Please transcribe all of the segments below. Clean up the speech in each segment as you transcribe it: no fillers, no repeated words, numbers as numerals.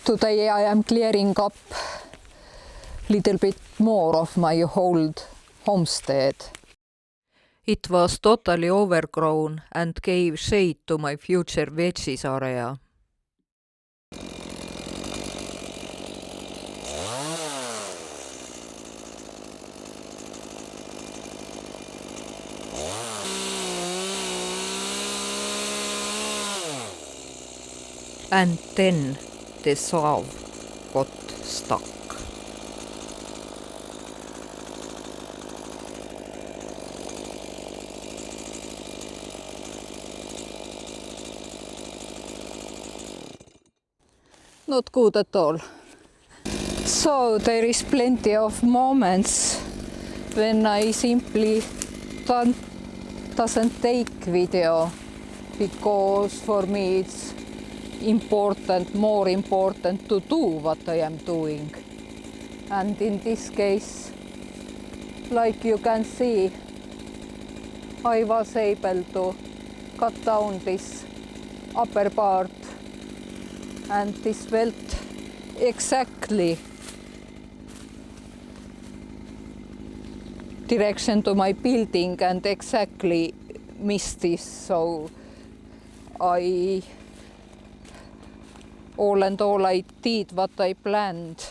Today I am clearing up little bit more of my old homestead. It was totally overgrown and gave shade to my future veggies area. And then the saw got stuck. Not good at all. So there is plenty of moments when I simply doesn't take video because for me it's more important to do what I am doing. And in this case, like you can see, I was able to cut down this upper part, and this felt exactly direction to my building and exactly missed this, so all in all I did what I planned.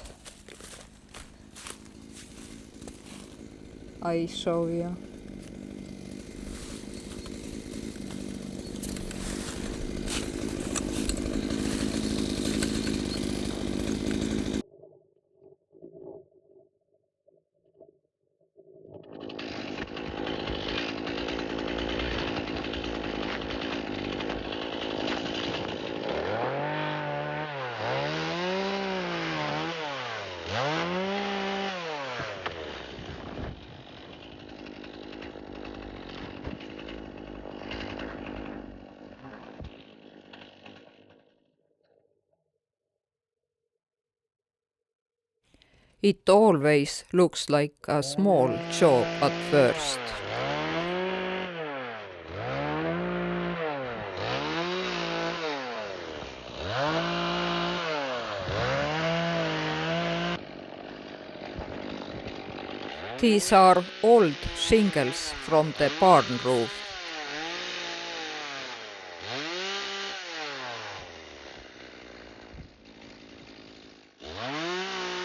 I show you. It always looks like a small job at first. These are old shingles from the barn roof.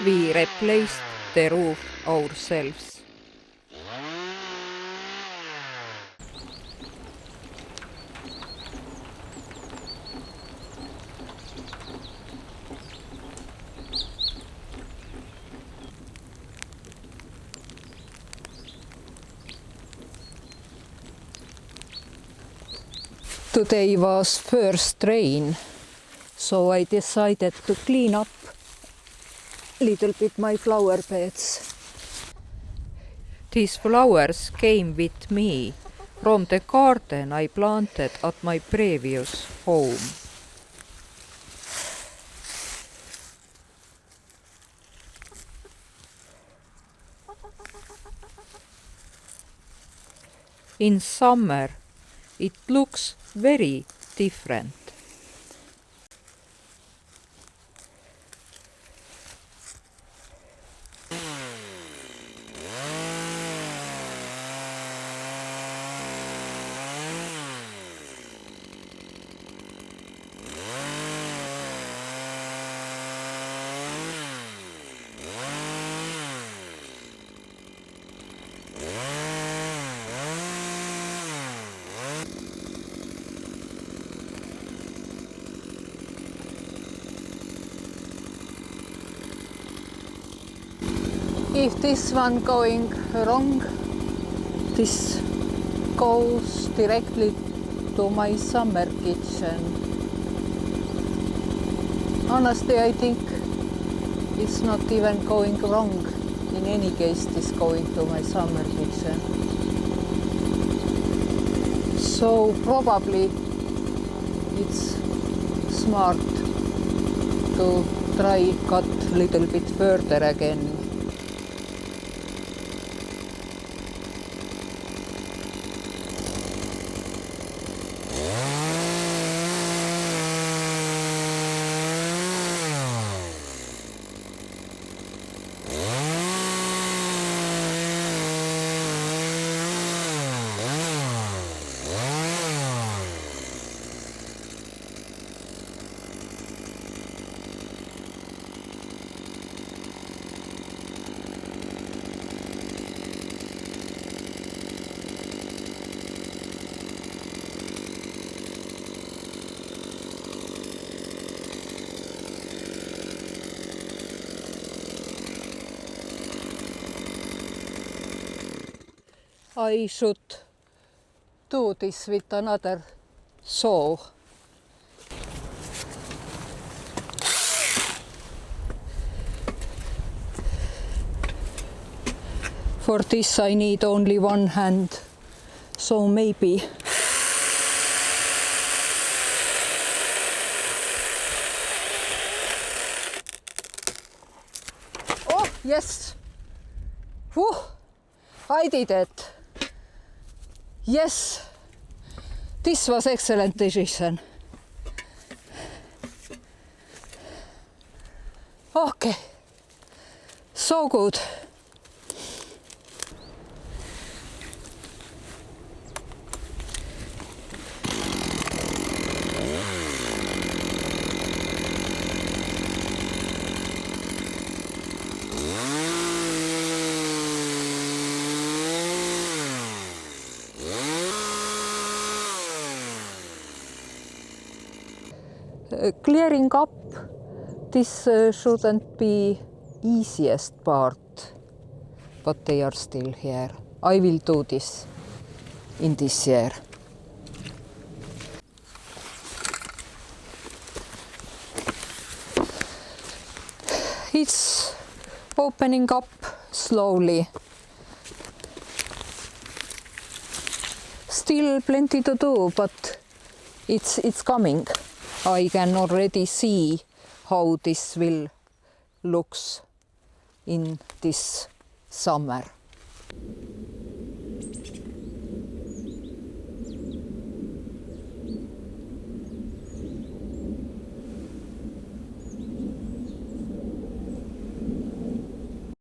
We replaced the roof ourselves. Today was first rain, so I decided to clean up a little bit my flower beds. These flowers came with me from the garden I planted at my previous home. In summer, it looks very different. If this one going wrong, this goes directly to my summer kitchen. Honestly, I think it's not even going wrong. In any case, this going to my summer kitchen. So probably it's smart to try cut a little bit further again. I should do this with another saw. For this I need only one hand, so maybe. Oh, yes! Whew. I did it! Yes! This was excellent decision. Okay, so good. Clearing up, this shouldn't be easiest part, but they are still here. I will do this in this year. It's opening up slowly. Still plenty to do, but it's coming. I can already see how this will looks in this summer.